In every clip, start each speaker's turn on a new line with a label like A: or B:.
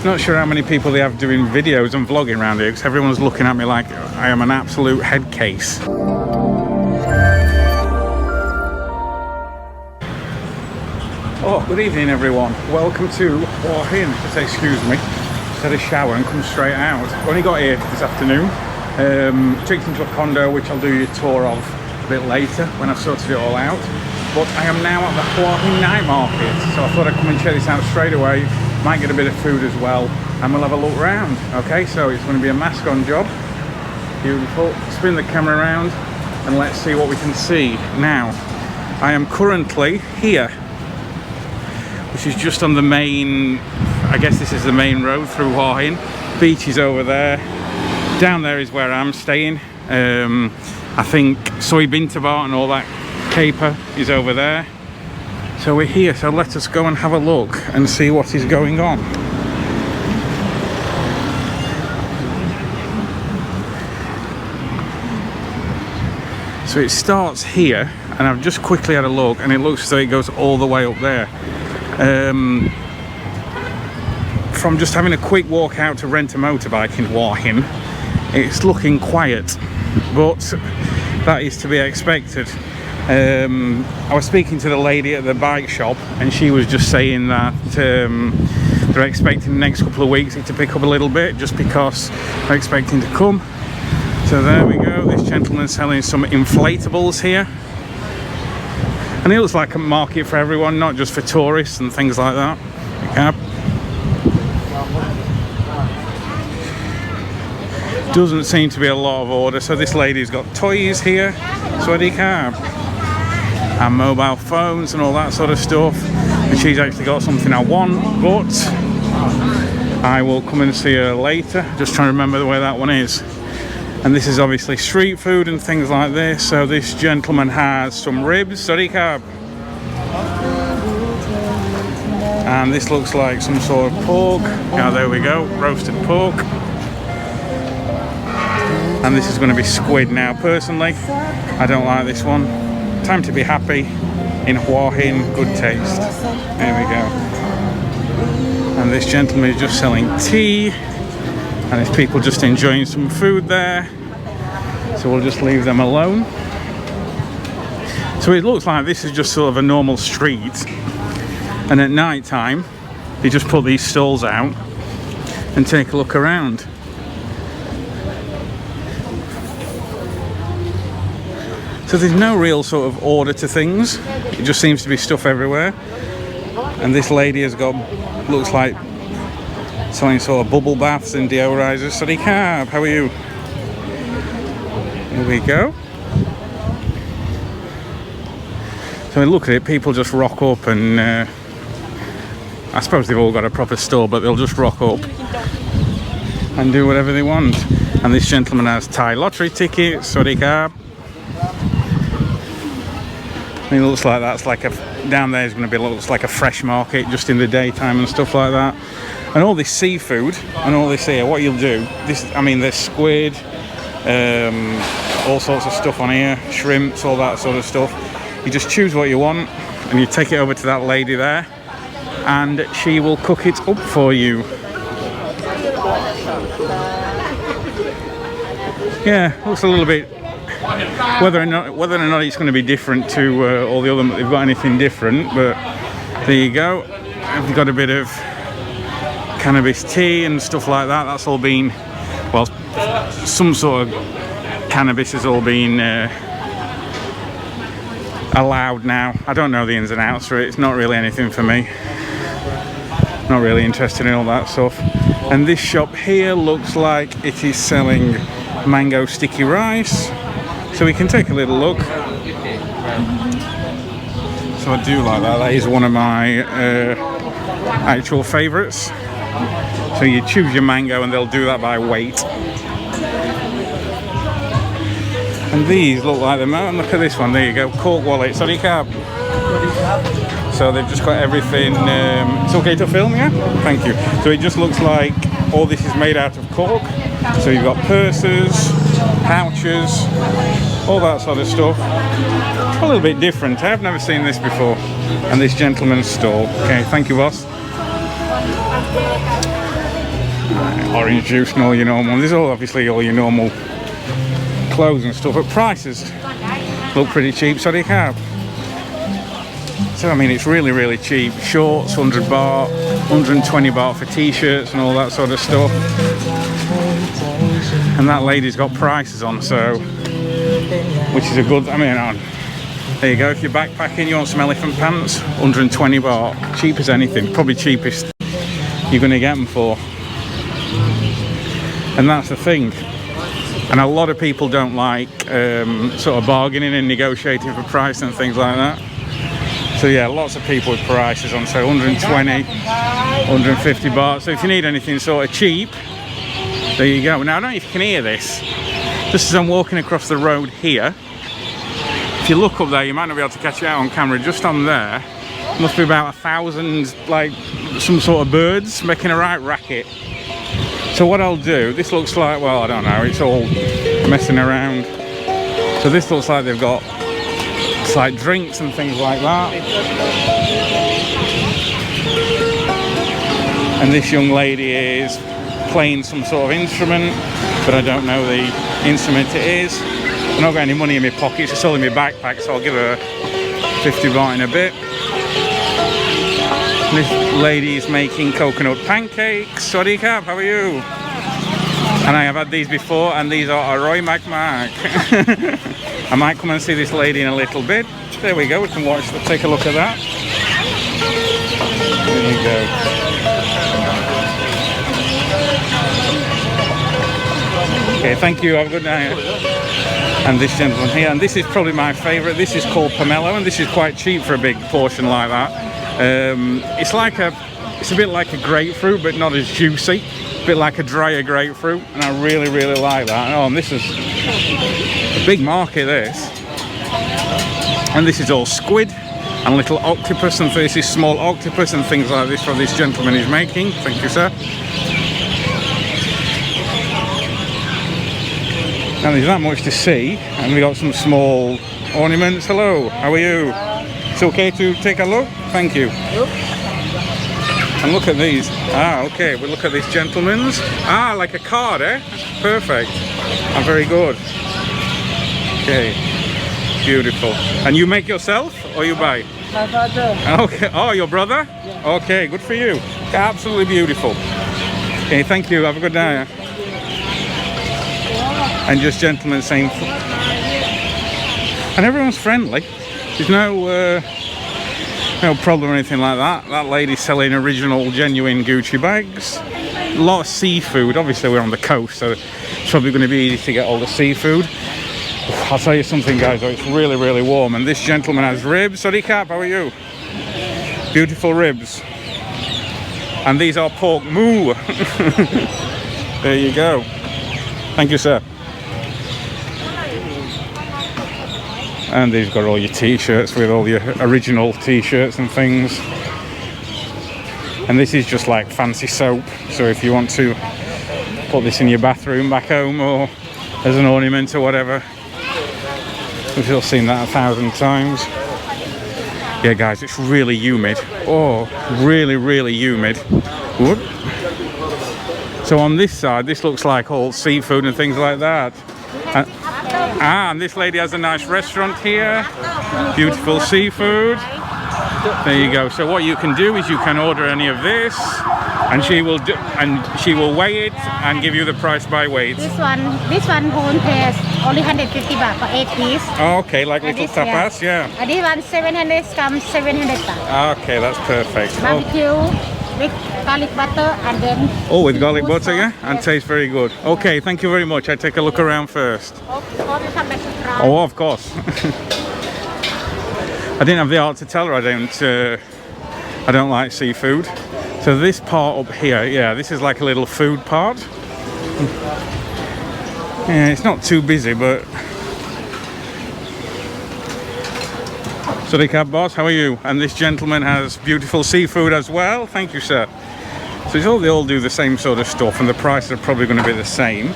A: Not sure how many people they have doing videos and vlogging around here, because everyone's looking at me like I am an absolute head case. Oh, good evening everyone. Welcome to Hua Hin. Just excuse me. Just had a shower and come straight out. Only got here this afternoon. Checked into a condo, which I'll do you a tour of a bit later when I've sorted it all out. But I am now at the Hua Hin night market, so I thought I'd come and check this out straight away. Might get a bit of food as well, and we'll have a look around. Okay, so it's going to be a mask on job. Beautiful. Spin the camera around and let's see what we can see. Now, I am currently here, which is just on the main, I guess this is the main road through Hua Hin. Beach is over there. Down there is where I'm staying. I think Soy Bintabar and all that caper is over there. So we're here, so let us go and have a look and see what is going on. So it starts here, and I've just quickly had a look, and it looks as though it goes all the way up there. From just having a quick walk out to rent a motorbike in Hua Hin, it's looking quiet, but that is to be expected. I was speaking to the lady at the bike shop, and she was just saying that they're expecting the next couple of weeks it to pick up a little bit, just because they're expecting to come. So there we go. This gentleman's selling some inflatables here, and it looks like a market for everyone, not just for tourists and things like that. Doesn't seem to be a lot of order. So this lady's got toys here, sweaty cab, and mobile phones and all that sort of stuff, and she's actually got something I want, but I will come and see her later. Just trying to remember where that one is. And this is obviously street food and things like this. So this gentleman has some ribs, sweaty cab, and this looks like some sort of pork. Now there we go, roasted pork. And this is going to be squid. Now personally, I don't like this one. Time to be happy in Hua Hin, good taste. There we go. And this gentleman is just selling tea, and there's people just enjoying some food there, so we'll just leave them alone. So it looks like this is just sort of a normal street, and at night time they just put these stalls out and take a look around. So there's no real sort of order to things. It just seems to be stuff everywhere. And this lady has got, looks like, selling sort of bubble baths and deodorizers. Sadi Cab, how are you? Here we go. So look at it, people just rock up, and I suppose they've all got a proper store, but they'll just rock up and do whatever they want. And this gentleman has Thai lottery tickets. Sadi Cab. I mean, it looks like that's like a, down there is going to be, looks like a fresh market just in the daytime and stuff like that. And all this seafood and all this here, what you'll do, this, I mean, there's squid, all sorts of stuff on here, shrimps, all that sort of stuff. You just choose what you want and you take it over to that lady there, and she will cook it up for you. Yeah, looks a little bit. Whether or not it's going to be different to all the other, they've got anything different, but there you go. We've got a bit of cannabis tea and stuff like that. That's all been, well, some sort of cannabis has all been allowed now. I don't know the ins and outs for it. It's not really anything for me. Not really interested in all that stuff. And this shop here looks like it is selling mango sticky rice. So we can take a little look. So I do like that. That is one of my actual favourites. So you choose your mango and they'll do that by weight. And these look like them. And look at this one. There you go. Cork wallet. Sorry, cab. So they've just got everything. It's okay to film, yeah? Thank you. So it just looks like all this is made out of cork. So you've got purses, pouches, all that sort of stuff. A little bit different. I've never seen this before. And this gentleman's stall. Okay, thank you, boss. Orange juice and all your normal. This is all obviously all your normal clothes and stuff, but prices look pretty cheap. So they have. So I mean, it's really, really cheap. Shorts, 100 baht, 120 baht for t-shirts and all that sort of stuff. And that lady's got prices on, so which is a good. I mean, there you go. If you're backpacking, you want some elephant pants, 120 baht, cheap as anything. Probably cheapest you're going to get them for. And that's the thing. And a lot of people don't like sort of bargaining and negotiating for price and things like that. So yeah, lots of people with prices on, so 120, 150 baht. So if you need anything sort of cheap, there you go. Now I don't know if you can hear this. Just as I'm walking across the road here, if you look up there, you might not be able to catch it out on camera. Just on there, must be about 1,000, like some sort of birds making a right racket. So what I'll do, this looks like, well, I don't know, it's all messing around. So this looks like they've got, it's like drinks and things like that. And this young lady is playing some sort of instrument, but I don't know the instrument it is. I've not got any money in my pockets, it's all in my backpack, so I'll give her 50 baht in a bit. This lady is making coconut pancakes. Sorry Cap, how are you? And I have had these before, and these are Aroy Mac Mac. I might come and see this lady in a little bit. There we go, we can watch, take a look at that. There you go. Okay, thank you, have a good night. And this gentleman here, and this is probably my favourite. This is called pomelo, and this is quite cheap for a big portion like that. It's a bit like a grapefruit, but not as juicy. A bit like a drier grapefruit, and I really, really like that. Oh, and this is a big market, this. And this is all squid and little octopus, and this is small octopus and things like this. What this gentleman is making. Thank you, sir. And there's that much to see, and we got some small ornaments. Hello, how are you? It's okay to take a look? Thank you. And look at these. Ah, okay, we'll look at this gentleman's. Ah, like a card, eh? Perfect. Ah, very good. Okay, beautiful. And you make yourself or you buy?
B: My father.
A: Okay, oh, your brother? Yeah. Okay, good for you. Absolutely beautiful. Okay, thank you, have a good day. And just gentlemen saying, and everyone's friendly. There's no problem or anything like that. That lady's selling original, genuine Gucci bags. A lot of seafood. Obviously, we're on the coast, so it's probably going to be easy to get all the seafood. I'll tell you something, guys, though, it's really, really warm. And this gentleman has ribs. Sorry, Cap, how are you? Beautiful ribs. And these are pork moo. There you go. Thank you, sir. And they've got all your t-shirts with all your original t-shirts and things. And this is just like fancy soap, so if you want to put this in your bathroom back home or as an ornament or whatever, we've all seen that 1,000 times. Yeah guys, it's really humid. Oh, really, really humid. Whoop. So on this side, this looks like all seafood and things like that. And this lady has a nice restaurant here. Beautiful seafood. There you go. So what you can do is you can order any of this, and she will weigh it and give you the price by weight.
B: This one whole paste only 150 baht for 8 piece.
A: Oh, okay, like little tapas, yeah.
B: And this one 700 comes 700 baht.
A: Okay, that's perfect.
B: Barbecue with garlic butter and then.
A: Oh, with garlic butter, yeah, and tastes very good. Okay, thank you very much. I take a look around first. Oh, of course. I didn't have the heart to tell her I don't like seafood. So this part up here, yeah, this is like a little food part. Yeah, it's not too busy, but. Sadiq boss, how are you? And this gentleman has beautiful seafood as well. Thank you, sir. So they all do the same sort of stuff, and the prices are probably going to be the same.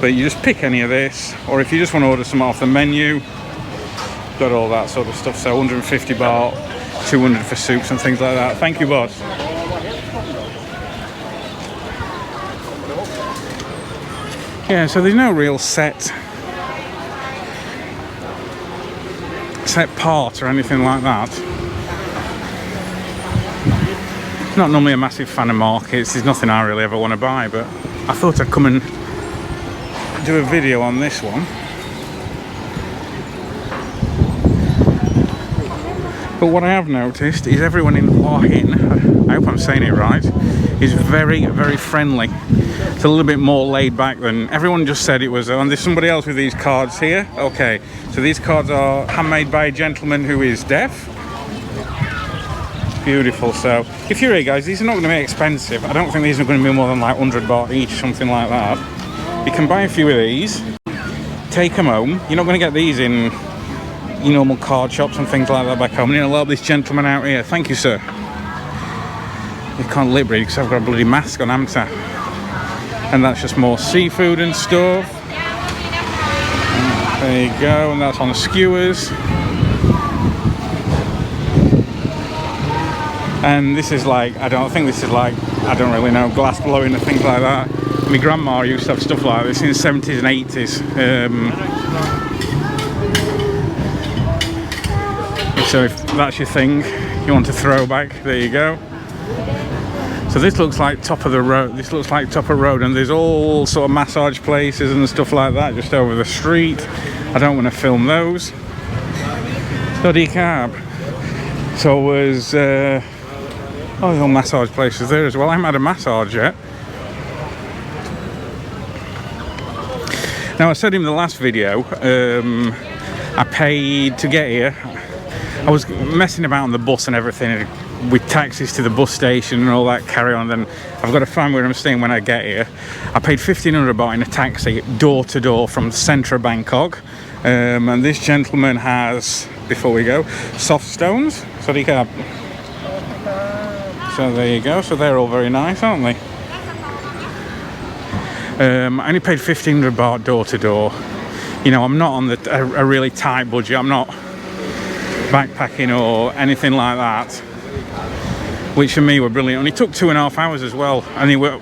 A: But you just pick any of this, or if you just want to order some off the menu, got all that sort of stuff. So 150 baht, 200 for soups and things like that. Thank you, boss. Yeah, so there's no real set part or anything like that. Not normally a massive fan of markets. There's nothing I really ever want to buy, but I thought I'd come and do a video on this one. But what I have noticed is everyone in Hua Hin, I hope I'm saying it right, is very, very friendly. It's a little bit more laid back than everyone just said it was. And there's somebody else with these cards here. Okay, so these cards are handmade by a gentleman who is deaf. Beautiful. So if you're here, guys, these are not going to be expensive. I don't think these are going to be more than like 100 baht each, something like that. You can buy a few of these, take them home. You're not going to get these in your normal card shops and things like that back home. And I'll help this gentleman out here. Thank you, sir. You can't lip read because I've got a bloody mask on, haven't I? And that's just more seafood and stuff. There you go, and that's on skewers. And this is like, I don't really know, glass blowing and things like that. My grandma used to have stuff like this in the 70s and 80s. So if that's your thing, you want to throw back, there you go. So this looks like top of the road. This looks like top of road, and there's all sort of massage places and stuff like that just over the street. I don't want to film those. Study cab. So was oh, the old massage places there as well. I haven't had a massage yet. Now I said in the last video, I paid to get here. I was messing about on the bus and everything with taxis to the bus station and all that carry on. Then I've got to find where I'm staying when I get here. I paid 1,500 baht in a taxi door to door from the centre of Bangkok. And this gentleman has, before we go, soft stones. So there you go. So they're all very nice, aren't they? I only paid 1,500 baht door to door. You know, I'm not on a really tight budget. I'm not backpacking or anything like that, which for me were brilliant. Only took 2.5 hours as well, and it were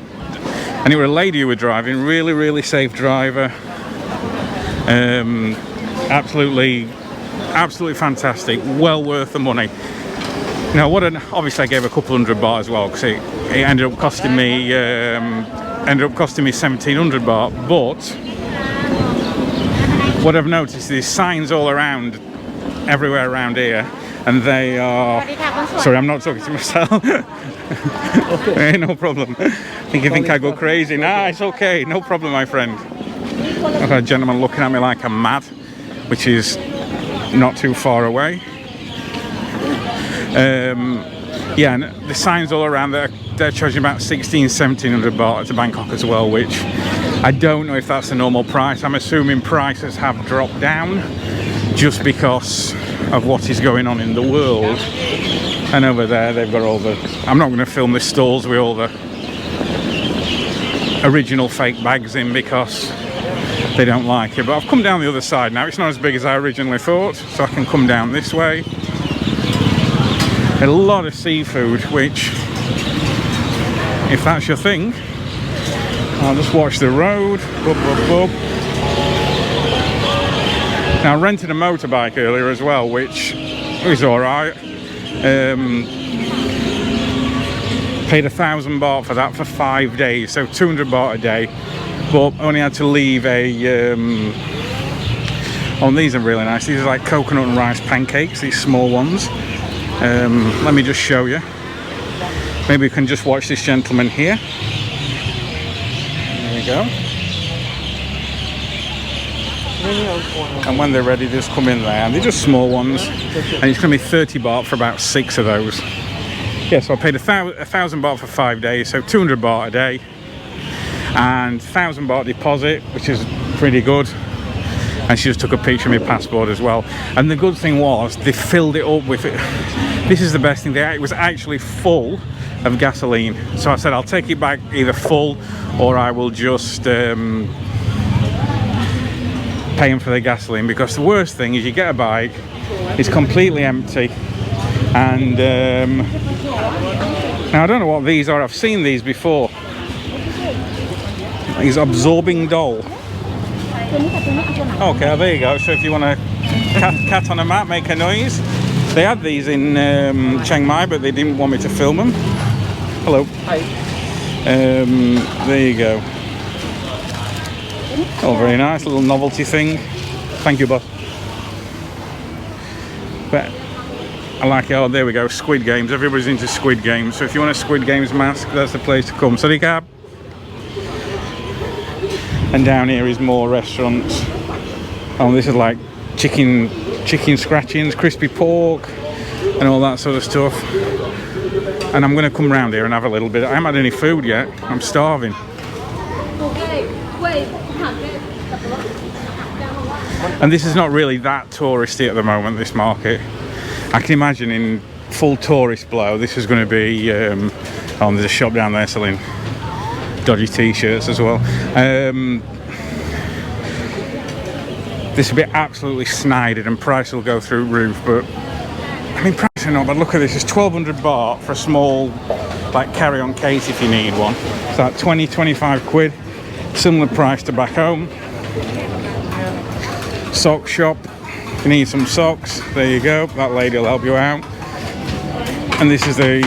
A: a lady who were driving, really safe driver. Absolutely fantastic, well worth the money. Now obviously I gave a couple hundred baht as well, because it ended up costing me 1,700 baht. But what I've noticed is signs all around, everywhere around here, and they are, sorry, I'm not talking to myself. Hey, no problem. I think I go crazy. Nah, it's okay, no problem, my friend. I've got a gentleman looking at me like I'm mad, which is not too far away. Yeah, and the signs all around there, they're charging about 1,700 baht to Bangkok as well, which I don't know if that's the normal price. I'm assuming prices have dropped down just because of what is going on in the world. And over there they've got all the, I'm not going to film the stalls with all the original fake bags in because they don't like it. But I've come down the other side now. It's not as big as I originally thought, so I can come down this way. A lot of seafood, which, if that's your thing, I'll just watch the road. Boop, boop, boop. Now I rented a motorbike earlier as well, which is alright. Paid 1,000 baht for that for 5 days, so 200 baht a day. But only had to leave a oh, these are really nice. These are like coconut and rice pancakes, these small ones. Let me just show you. Maybe we can just watch this gentleman here. There we go. And when they're ready, just come in there. And they're just small ones. And it's going to be 30 baht for about 6 of those. Yeah, so I paid 1,000 baht for 5 days, so 200 baht a day. And 1,000 baht deposit, which is pretty good. And she just took a picture of my passport as well. And the good thing was, they filled it up with it. This is the best thing. It was actually full of gasoline. So I said, I'll take it back either full, or I will just pay them for the gasoline. Because the worst thing is you get a bike, it's completely empty. And now I don't know what these are. I've seen these before. These absorbing doll. Okay, there you go. So if you want a cat on a mat, make a noise. They had these in Chiang Mai, but they didn't want me to film them. Hello.
C: Hi.
A: There you go. Oh, very nice little novelty thing. Thank you, boss. But I like it. Oh, there we go. Squid Games. Everybody's into Squid Games. So if you want a Squid Games mask, that's the place to come. Sadikab. And down here is more restaurants. Oh, this is like chicken scratchings, crispy pork, and all that sort of stuff. And I'm going to come round here and have a little bit. I haven't had any food yet. I'm starving. And this is not really that touristy at the moment, this market. I can imagine in full tourist blow, this is going to be... oh, there's a shop down there selling dodgy t-shirts as well. This will be absolutely snided and price will go through roof, but I mean, price or not, but look at this, it's 1200 baht for a small like carry-on case if you need one. It's like 20-25 quid, similar price to back home. Sock shop, if you need some socks, there you go, that lady will help you out. And this is the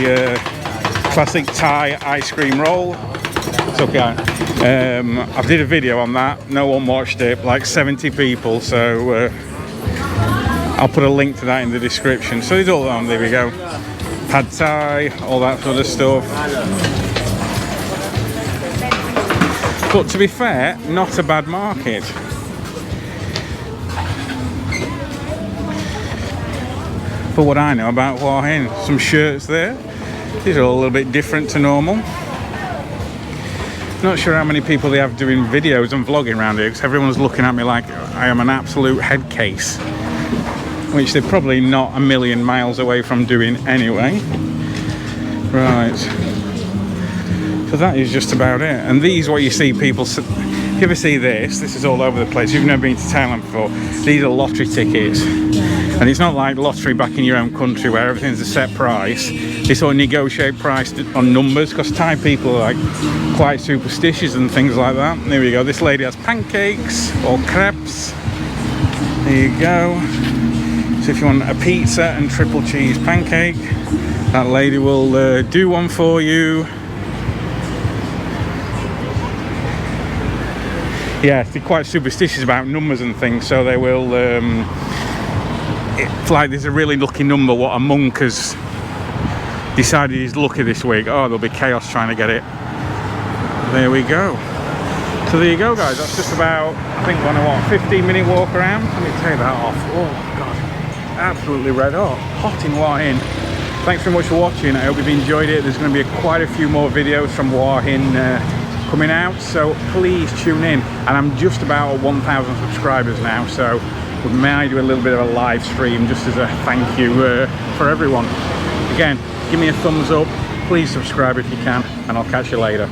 A: classic Thai ice cream roll. It's okay. I did a video on that, no one watched it, like 70 people, so I'll put a link to that in the description. So it's all on, there we go. Pad Thai, all that sort of stuff. But to be fair, not a bad market. For what I know about Hua Hin, some shirts there. These are all a little bit different to normal. Not sure how many people they have doing videos and vlogging around here, because everyone's looking at me like I am an absolute head case, which they're probably not a million miles away from doing anyway. Right, so that is just about it. And these, what you see people, if you ever see this is all over the place. If you've never been to Thailand before, these are lottery tickets. And it's not like lottery back in your own country where everything's a set price. They sort of negotiate price on numbers, because Thai people are like quite superstitious and things like that. And there we go, this lady has pancakes or crepes. There you go. So if you want a pizza and triple cheese pancake, that lady will do one for you. Yeah, they're quite superstitious about numbers and things, so they will... it's like there's a really lucky number what a monk has decided he's lucky this week. Oh, there'll be chaos trying to get it. There we go. So there you go, guys. That's just about, I think, 15-minute walk around. Let me take that off. Oh god, absolutely red hot. Hot in Hua Hin. Thanks very much for watching. I hope you've enjoyed it. There's going to be quite a few more videos from Hua Hin coming out, so please tune in. And I'm just about 1,000 subscribers now, so we might do a little bit of a live stream just as a thank you for everyone. Again, give me a thumbs up, please subscribe if you can, and I'll catch you later.